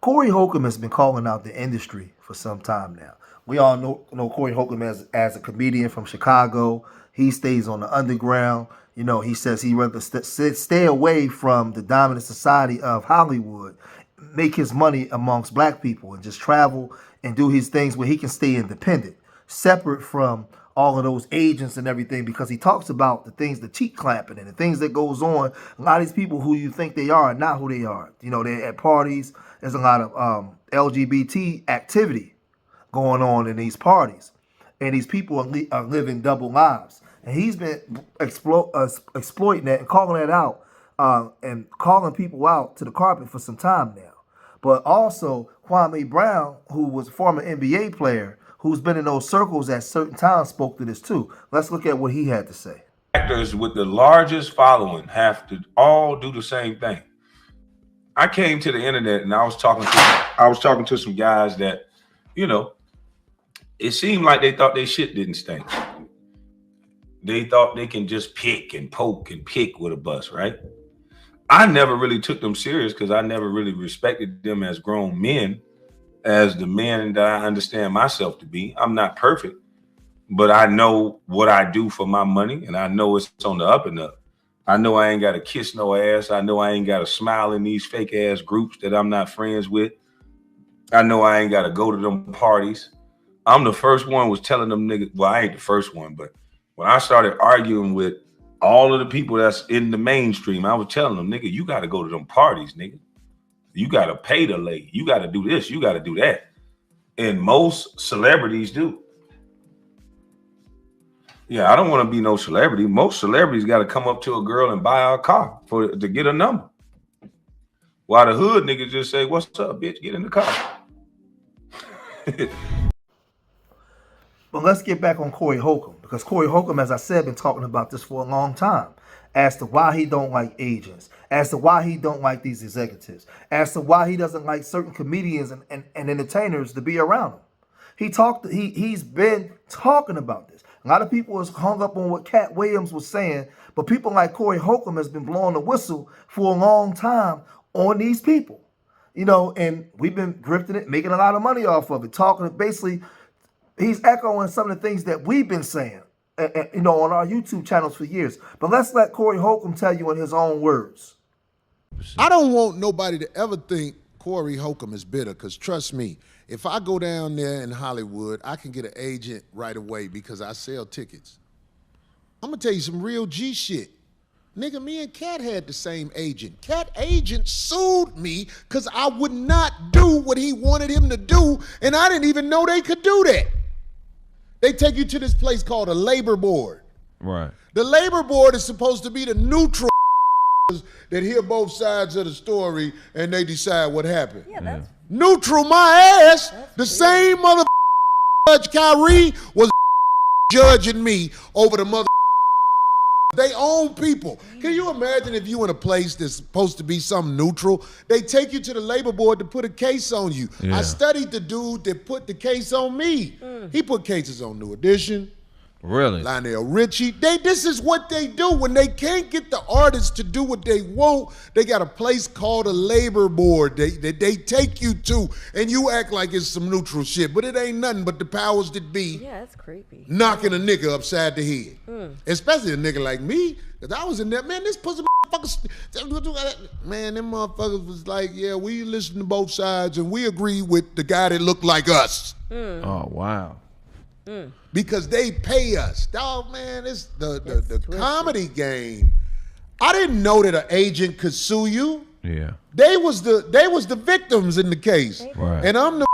Corey Holcomb has been calling out the industry for some time now. We all know Corey Holcomb as a comedian from Chicago. He stays on the underground. He says he rather stay away from the dominant society of Hollywood, make his money amongst black people, and just travel and do his things where he can stay independent, separate from all of those agents and everything, because he talks about the things, the cheek clapping and the things that goes on. A lot of these people who you think they are not who they are. They're at parties. There's a lot of LGBT activity going on in these parties, and these people are living double lives. And he's been exploiting that and calling that out, and calling people out to the carpet for some time now. But also Kwame Brown, who was a former NBA player, who's been in those circles at certain times, spoke to this too. Let's look at what he had to say. Actors with the largest following have to all do the same thing. I came to the internet and I was talking to some guys that, it seemed like they thought their shit didn't stink. They thought they can just pick and poke and pick with a bus, right? I never really took them serious because I never really respected them as grown men, as the man that I understand myself to be. I'm not perfect, but I know what I do for my money, and I know it's on the up and up. I know I ain't got to kiss no ass. I know I ain't got to smile in these fake ass groups that I'm not friends with. I know I ain't got to go to them parties. I'm the first one was telling them niggas, well, I ain't the first one, but when I started arguing with all of the people that's in the mainstream, I was telling them, nigga, you got to go to them parties, nigga. You got to pay the lay. You got to do this. You got to do that. And most celebrities do. Yeah, I don't want to be no celebrity. Most celebrities got to come up to a girl and buy her a car to get a number. While the hood niggas just say, what's up, bitch? Get in the car. But let's get back on Corey Holcomb, because Corey Holcomb, as I said, been talking about this for a long time, as to why he don't like agents, as to why he don't like these executives, as to why he doesn't like certain comedians and entertainers to be around him. He's been talking about this. A lot of people is hung up on what Cat Williams was saying, but people like Corey Holcomb has been blowing the whistle for a long time on these people. And we've been grifting it, making a lot of money off of it, talking basically. He's echoing some of the things that we've been saying, on our YouTube channels for years. But let's let Corey Holcomb tell you in his own words. I don't want nobody to ever think Corey Holcomb is bitter, because trust me, if I go down there in Hollywood, I can get an agent right away because I sell tickets. I'm going to tell you some real G shit. Nigga, me and Cat had the same agent. Cat agent sued me because I would not do what he wanted him to do, and I didn't even know they could do that. They take you to this place called a labor board. Right. The labor board is supposed to be the neutral that hear both sides of the story and they decide what happened. Yeah, that's Neutral my ass. The same mother Judge Kyrie was judging me over the mother. They own people. Can you imagine if you in a place that's supposed to be something neutral? They take you to the labor board to put a case on you. Yeah. I studied the dude that put the case on me. He put cases on New Edition, Really? Lionel Richie. This is what they do. When they can't get the artists to do what they want, they got a place called a labor board that they take you to, and you act like it's some neutral shit, but it ain't nothing but the powers that be. Yeah, that's creepy. Knocking a nigga upside the head. Especially a nigga like me, because I was in there, man, this pussy motherfuckers, man, them motherfuckers was like, yeah, we listen to both sides, and we agree with the guy that looked like us. Oh, wow. Because they pay us. Dog, man, it's the comedy game. I didn't know that an agent could sue you. Yeah. They was the victims in the case. Right. And I'm the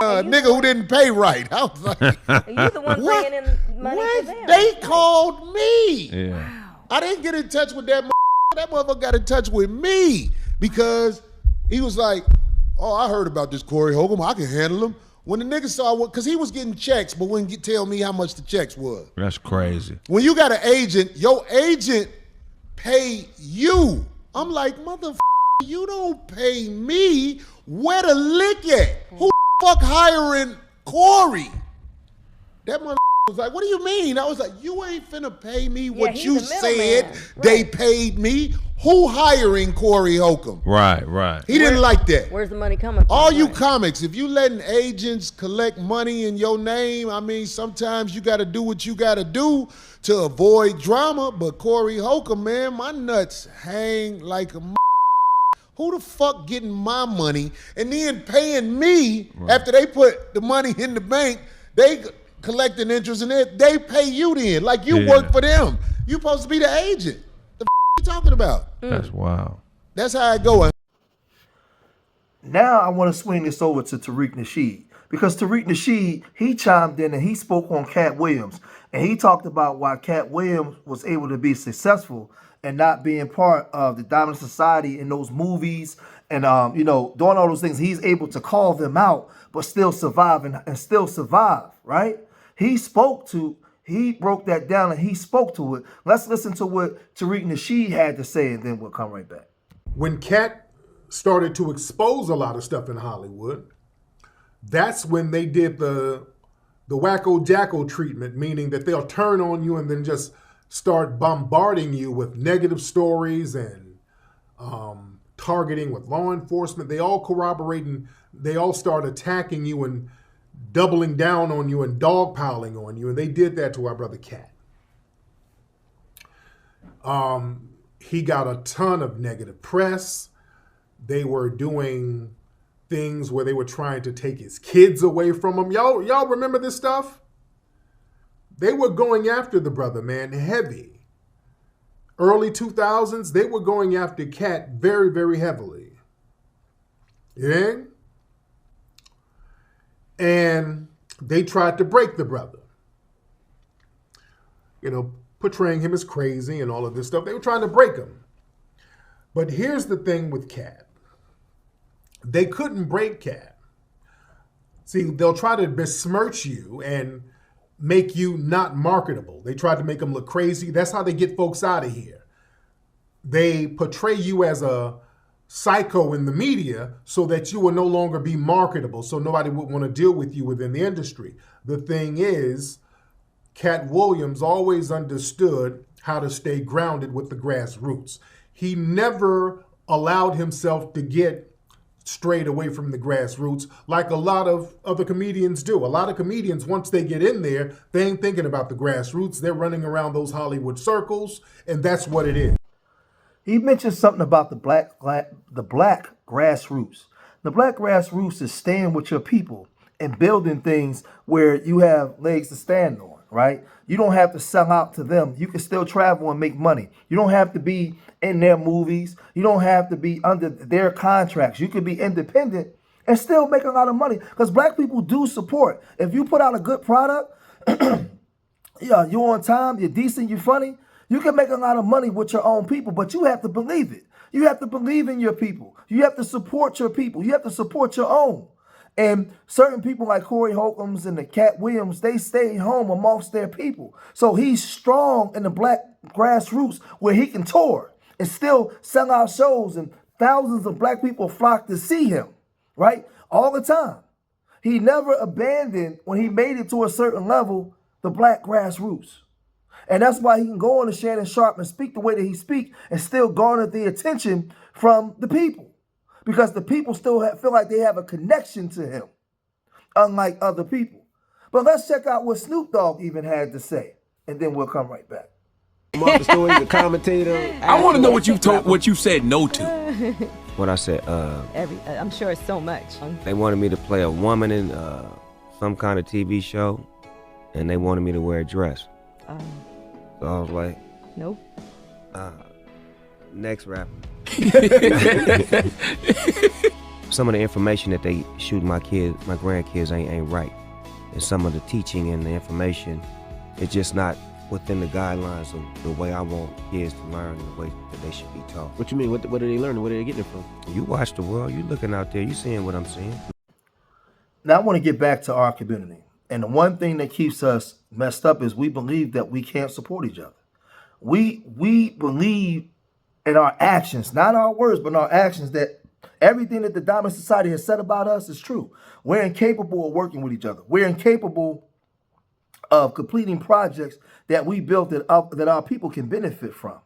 nigga who didn't pay right. I was like, You the one what? bringing in money for them. They called me. Yeah. I didn't get in touch with that motherfucker. That motherfucker got in touch with me because he was like, oh, I heard about this Corey Holcomb. I can handle him. When the nigga saw what, because he was getting checks, but wouldn't tell me how much the checks was. That's crazy. When you got an agent, your agent pay you. I'm like, motherfucker, you don't pay me. Where the lick at? Who the fuck hiring Corey? That motherfucker was like, what do you mean? I was like, you ain't finna pay me what he's you the said middleman. they Right. paid me. Who hiring Corey Holcomb? Right, right. He didn't like that. Where's the money coming from? All you Right. comics, if you letting agents collect money in your name, I mean, sometimes you got to do what you got to do to avoid drama. But Corey Holcomb, man, my nuts hang like a who the fuck getting my money and then paying me after they put the money in the bank, they collecting interest in it, they pay you then, like you work for them. You supposed to be the agent. The you talking about? That's wild. That's how it going. Now I want to swing this over to Tariq Nasheed, because Tariq Nasheed, he chimed in and he spoke on Cat Williams, and he talked about why Cat Williams was able to be successful and not being part of the Diamond Society in those movies and doing all those things. He's able to call them out but still survive and still survive, right? He broke that down and he spoke to it. Let's listen to what Tariq Nasheed had to say, and then we'll come right back. When Cat started to expose a lot of stuff in Hollywood, that's when they did the wacko jacko treatment, meaning that they'll turn on you and then just start bombarding you with negative stories and targeting with law enforcement. They all corroborate and they all start attacking you and doubling down on you and dogpiling on you. And they did that to our brother Cat. He got a ton of negative press. They were doing things where they were trying to take his kids away from him. Y'all remember this stuff? They were going after the brother, man, heavy. Early 2000s, they were going after Cat very, very heavily. Yeah? And they tried to break the brother. Portraying him as crazy and all of this stuff. They were trying to break him. But here's the thing with Cat. They couldn't break Cat. See, they'll try to besmirch you and make you not marketable. They tried to make them look crazy. That's how they get folks out of here. They portray you as a psycho in the media so that you will no longer be marketable, so nobody would want to deal with you within the industry. The thing is, Cat Williams always understood how to stay grounded with the grassroots. He never allowed himself to get strayed away from the grassroots like a lot of other comedians do. A lot of comedians, once they get in there, they ain't thinking about the grassroots. They're running around those Hollywood circles, and that's what it is. He mentioned something about the black grassroots. The black grassroots is staying with your people and building things where you have legs to stand on, right? You don't have to sell out to them. You can still travel and make money. You don't have to be in their movies. You don't have to be under their contracts. You can be independent and still make a lot of money, because black people do support. If you put out a good product, yeah, you're on time, you're decent, you're funny, you can make a lot of money with your own people, but you have to believe it. You have to believe in your people. You have to support your people. You have to support your own. And certain people like Corey Holcombs and the Cat Williams, they stay home amongst their people. So he's strong in the black grassroots where he can tour and still sell out shows, and thousands of black people flock to see him, right? All the time. He never abandoned, when he made it to a certain level, the black grassroots. And that's why he can go on to Shannon Sharp and speak the way that he speaks and still garner the attention from the people. Because the people still feel like they have a connection to him, unlike other people. But let's check out what Snoop Dogg even had to say, and then we'll come right back. The story, the commentator. I want to know what you said no to. What I said, I'm sure it's so much. they wanted me to play a woman in some kind of TV show, and they wanted me to wear a dress. So I was like, Nope. Next rapper. Some of the information that they shoot my grandkids ain't right. And some of the teaching and the information, it's just not within the guidelines of the way I want kids to learn and the way that they should be taught. What you mean? What are they learning? Where are they getting it from? You watch the world, you looking out there, you seeing what I'm seeing. Now I want to get back to our community. And the one thing that keeps us messed up is we believe that we can't support each other. We believe in our actions, not our words, but in our actions, that everything that the Diamond Society has said about us is true. We're incapable of working with each other. We're incapable of completing projects that we built that our people can benefit from.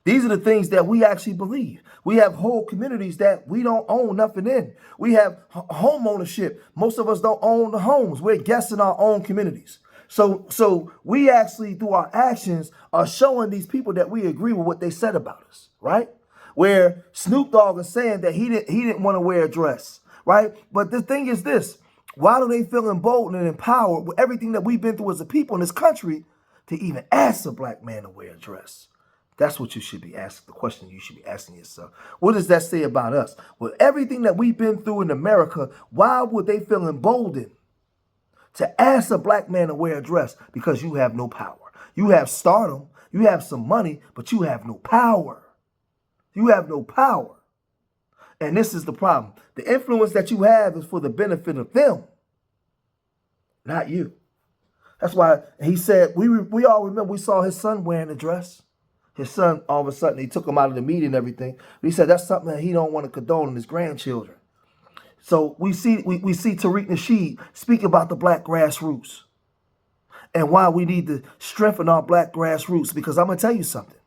These are the things that we actually believe. We have whole communities that we don't own nothing in. We have home ownership. Most of us don't own the homes. We're guests in our own communities. So we actually, through our actions, are showing these people that we agree with what they said about us, right? Where Snoop Dogg is saying that he didn't want to wear a dress, right? But the thing is this: why do they feel emboldened and empowered with everything that we've been through as a people in this country to even ask a black man to wear a dress? That's what you should be asking. The question you should be asking yourself. What does that say about us? With everything that we've been through in America, why would they feel emboldened to ask a black man to wear a dress? Because you have no power. You have stardom. You have some money, but you have no power. You have no power. And this is the problem. The influence that you have is for the benefit of them, not you. That's why he said, we all remember we saw his son wearing a dress. His son, all of a sudden, he took him out of the meeting and everything. But he said that's something that he don't want to condone in his grandchildren. So we see Tariq Nasheed speak about the black grassroots and why we need to strengthen our black grassroots. Because I'm going to tell you something.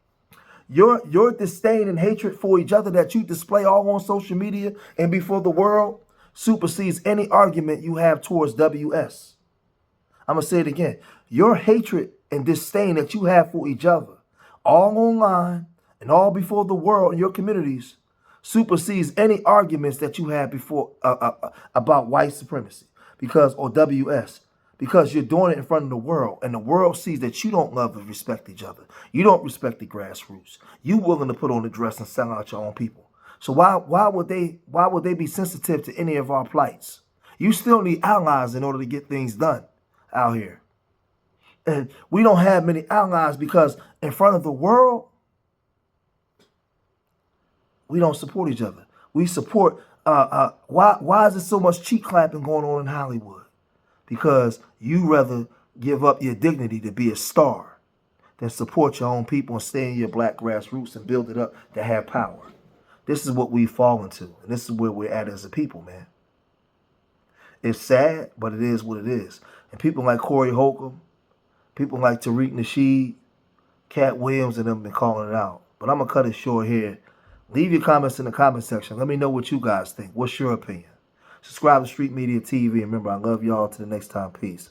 Your disdain and hatred for each other that you display all on social media and before the world supersedes any argument you have towards WS. I'm going to say it again. Your hatred and disdain that you have for each other, all online and all before the world in your communities, supersedes any arguments that you have before about white supremacy or WS, because you're doing it in front of the world, and the world sees that you don't love and respect each other. You don't respect the grassroots. You willing to put on the dress and sell out your own people. So why would they be sensitive to any of our plights? You still need allies in order to get things done out here. And we don't have many allies because in front of the world, we don't support each other. We support, why is there so much cheek clapping going on in Hollywood? Because you rather give up your dignity to be a star than support your own people and stay in your black grassroots and build it up to have power. This is what we've fallen to, and this is where we're at as a people, man. It's sad, but it is what it is. And people like Corey Holcomb, people like Tariq Nasheed, Cat Williams, and them been calling it out. But I'm going to cut it short here. Leave your comments in the comment section. Let me know what you guys think. What's your opinion? Subscribe to Street Media TV. And remember, I love y'all. Till the next time. Peace.